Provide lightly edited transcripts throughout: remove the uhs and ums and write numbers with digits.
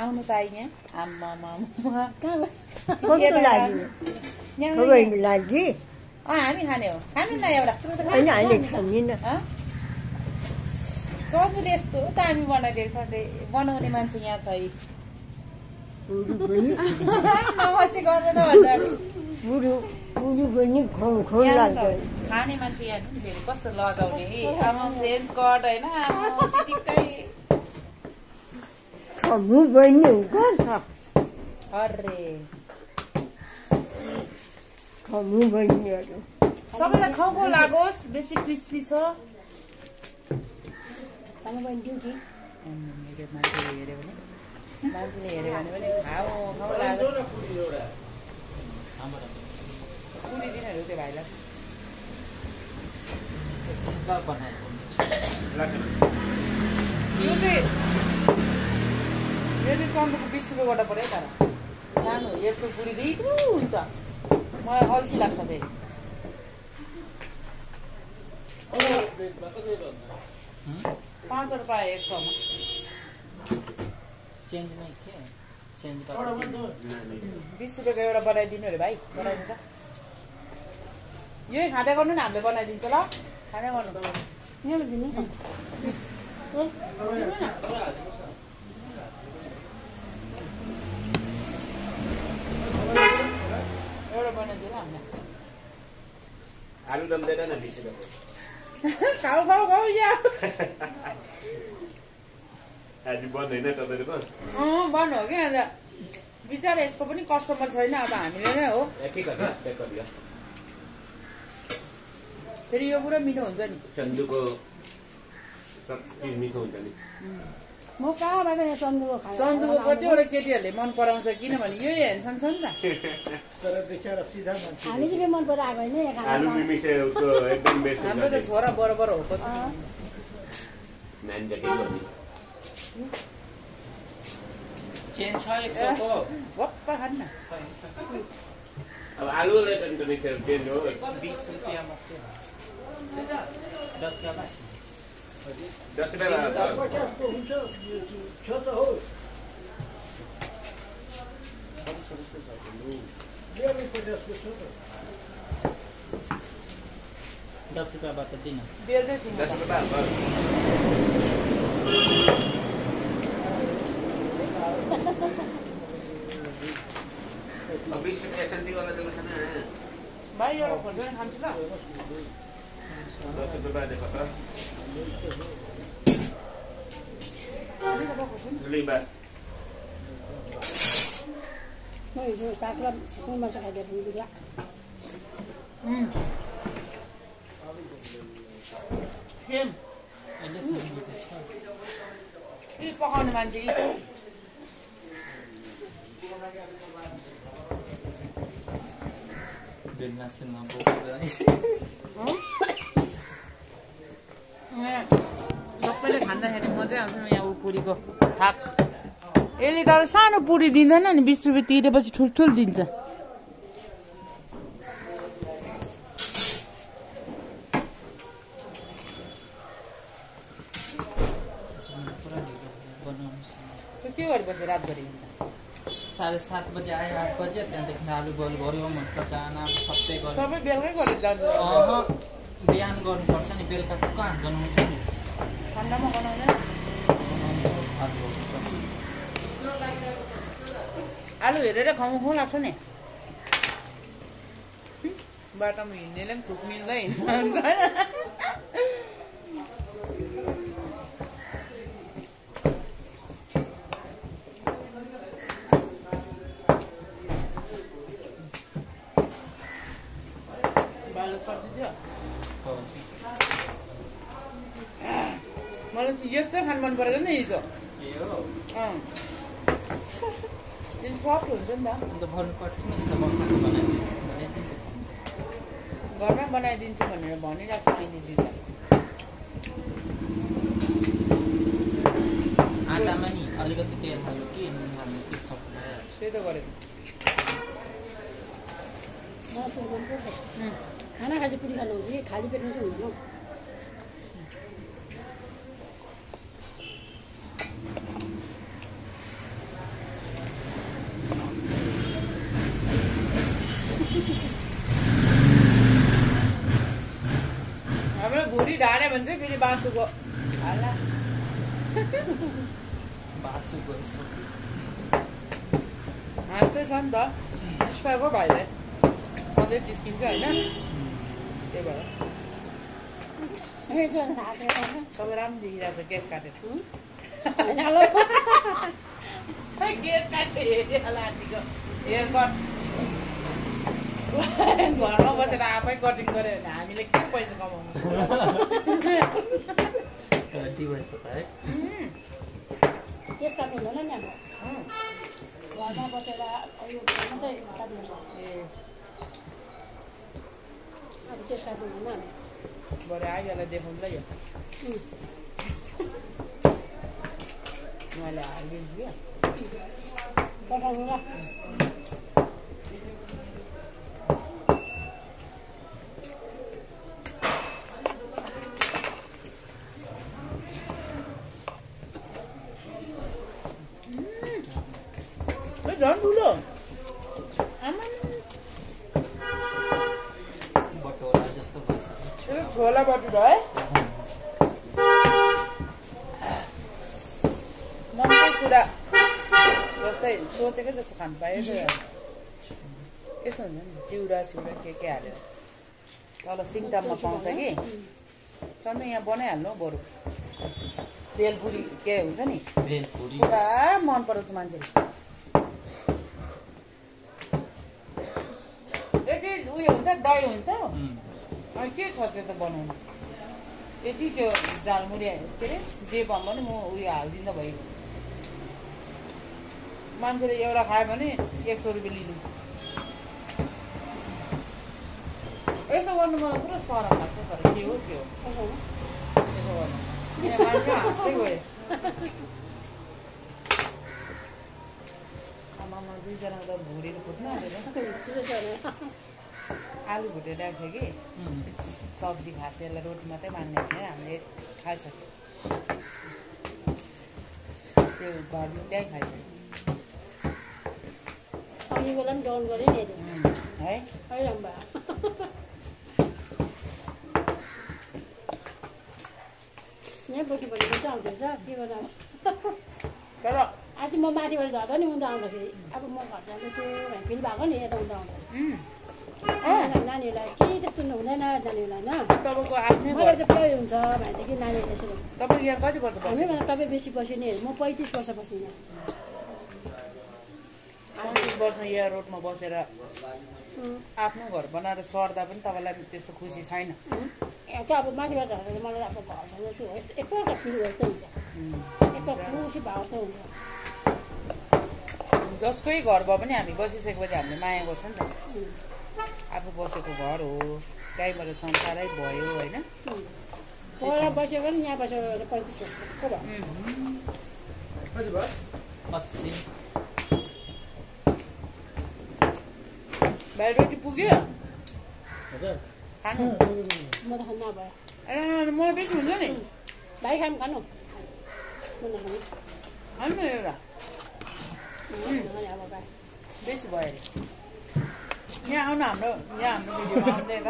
आउनु त आइने आम्मा कहाँ लागि हामी खाने हो खानु न एउटा चन्दुले यस्तो दामी बनाइदिएको छ बनाउने मान्छे यहाँ छ नमस्ते गर्दैन खाने मान्छे यहाँ फेरि कस्तो लजाउने आमा फ्रेन्च कट होइन चिटिक्कै अरे सबैलाई खाउ लागोस् बेसी क्रिस्पी छ मान्छेले हेऱ्यो भने पनि खाऊ लाग्यो पुरिदिनहरू त्यो भाइलाई यो चाहिँ चन्दुको 20 रुपियाँबाट पऱ्यो तर सानो यसको पुरी दिनु हुन्छ मलाई अल्छी लाग्छ फेरि ₹5 एक सौमा चेन्ज नै के चेन्ज 20 रुपियाँको एउटा बनाइदिनु अरे भाइ बनाइदिनु त यही खाँदै गर्नु न हामीले बनाइदिन्छ ल खाँदै गर्नु एउटा बनाइदिनु हामीलाई आलु दम दिएर न 20 रुपियाँको खाऊ या आज बन्द होइन तपाईँको बन्द हो कि अन्त बिचरा यसको पनि कस्टमर छैन अब हामीले नै हो फेरि यो पुरा मिठो हुन्छ नि चन्दुको मिठो हुन्छ नि म कहाँबाट चन्दुको खाएँ चन्दुको कतिवटा केटीहरूले मन पराउँछ किनभने यो हेन्डसम छ नि त हामी चाहिँ मन पराएको होइन आलु मिमी उसको एकदम बेस्ट हाम्रो त छोरा बराबर हो पछि नानी जति गर्नु चेन्ज छ 100 को वप्पा खान न अब आलुले त नि चेन्ज हो 20 रुपैयाँ मात्रै 10 रुपैयाँ 10 रुपैयाँ बाट दिन बेल्दैछु 10 रुपैयाँ अब 20 रुपैयाँ शान्ति वाला देऊ छैन भाइ एउटा खोल्दै खान्छु ल 10 रुपैयाँ देखो त लिबा म हिजो काक्रा कुनमा खाइदिएको बिगा खेम यी पकाउने मान्छे सबैले खाँदाखेरि मजै आउँछ यहाँ पुरीको थाक यसले तर सानो पुरी दिँदैन नि 20 रुपियाँ तिरेपछि ठुल्ठुल दिन्छ के गरेपछि रातभरि 7:30 बजे आए 8 बजे त्यहाँदेखि आलु बल भर्यो मस्त चाना सबै गर्यो सबै बेलुकै गरेर जान्छ बिहान गर्नुपर्छ नि बेलुका कहाँ बनाउँछ नि ठन्डामा बनाउँदैन आलु हेरेर खाउँ लाग्छ नि बाटोमा हिँड्नेले पनि थुक मिल्दै हिँड्नु मलाई चाहिँ यस्तै खानु मन परेको नि हिजो सफ्ट हुन्छ नि त घरमै बनाइदिन्छु भनेर भनिरहेको छ अहिले दिदी आटामा नि अलिकति तेल हाल्नु कि नुन हाल्नु कि सफ्ट भइहाल्छ त्यही त गरेको खाना खाएपछि पुरी खानु हुन्छ कि खाली पेटमा चाहिँ हुँदैन भुँडी ढाड्यो भने चाहिँ फेरि बाँसुको हाल्ला बासुको यसो हाल्छै छ नि त जिस्काएको भाइले सधैँ जिस्किन्छ होइन त्यही भएर तपाईँ राम्रो देखिरहेको छ केस काटेर केस काटेर हेरेँ होला आन्टीको हेयर कट घरमा बसेर आफै कटिङ गऱ्यो भने हामीले के पैसा कमाउनु हड्डी भएछ त है केस काट्नु हुँदैन नि अब घरमा बसेर यो मात्रै काट्नु अब केस काट्नु हुँदैन भरे आइहाल्दा देखाउनु ल यो मैले हालिदिन्छु क्या पठाउनु ल झन् ठुलो बटोरा जस्तो भएछ यो छोला बटुरा है मनकै कुरा जस्तै सोचेकै जस्तो खानु पायो यसो हुन्छ नि चिउरा सिउरा के हालेर तल सिङताममा पाउँछ कि सधैँ यहाँ बनाइहाल्नु बरु भेलपुरी के हुन्छ नि भेलपुरी पुरा मन पराउँछ मान्छेले उयो हुन्छ दही हुन्छ अनि के छ त्यो त बनाउनु यति त्यो झालमुरी के अरे जे भए पनि म उयो हालिदिँदा भयो मान्छेले एउटा खायो भने 100 रुपियाँ लिनु यसो गर्नु मलाई पुरा सरम लाग्छ तर के हो यसो गर्नु यहाँ मान्छे हाँस्दै गयो आमामा दुईजना त भुँडीले फुट्नु हालेर आलु भुटेर राख्यो कि सब्जी खास यसलाई रोटी मात्रै मान्ने होइन हामीले खाइसक्यो त्यो घरमा त्यहीँ खाइसक्यो अघि बेला पनि डाउन गरेँ नि है अहिले यहाँ बोटी बोटी चाहिँ आउँदैछ के गर्दा तर आज म माथिबाट झर्दा नि उता आउँदाखेरि अब म घर जाँदैछु फेरि भएको नि यता उता आउँदा नानीहरूलाई केही त्यस्तो हुँदैन नानीहरूलाई होइन तपाईँको आफ्नै मलाई चाहिँ प्रयोग हुन्छ भनेदेखि नानीहरूले यसरी तपाईँ यहाँ कति वर्ष बस्यो हामी भन्दा तपाईँ बेसी बस्यो नि म 35 वर्ष बसेँ यहाँ 35 वर्ष यहाँ रोडमा बसेर आफ्नो घर बनाएर सर्दा पनि तपाईँलाई त्यस्तो खुसी छैन त्यो अब माथिबाट झर्दा मलाई अब घर जाँदैछु एकपल्ट फिल भएको हुन्छ एकपल्ट खुसी भएको हुन्छ जसकै घर भए पनि हामी बसिसकेपछि हामीले माया गर्छ नि त आफू बसेको घर हो गाईबाट संसारै भयो होइन पर बसेको नि यहाँ बसेको 35 वर्ष को भयो 80 भाइ रोटी पुग्यो खानु म त खानु नभयो मलाई बेसी हुन्छ नि भाइ खानु खानु खानु न एउटा अब भाइ बेसी भयो अरे यहाँ आउनु हाम्रो भिडियोमा आउँदै त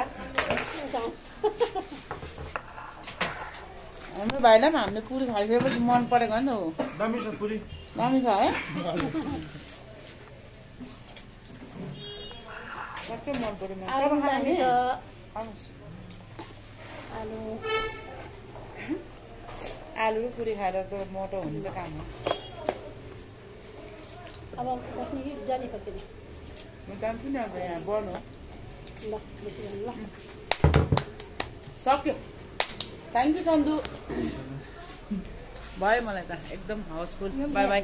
हाम्रो भाइलाई पनि हामीले पुरी खाइसकेपछि मन परेको नि त हो दामी छ पुरी दामी छ है साँच्चै मन पऱ्यो आलु र पुरी खाएर त मोटो हुने त काम हो अब बस्ने कि जाने फर्किने म जान्छु नि अब यहाँ बढ्नु ल ल सक्यो थ्याङ्क यू सन्दु भयो मलाई त एकदम हाउसफुल बाई बाई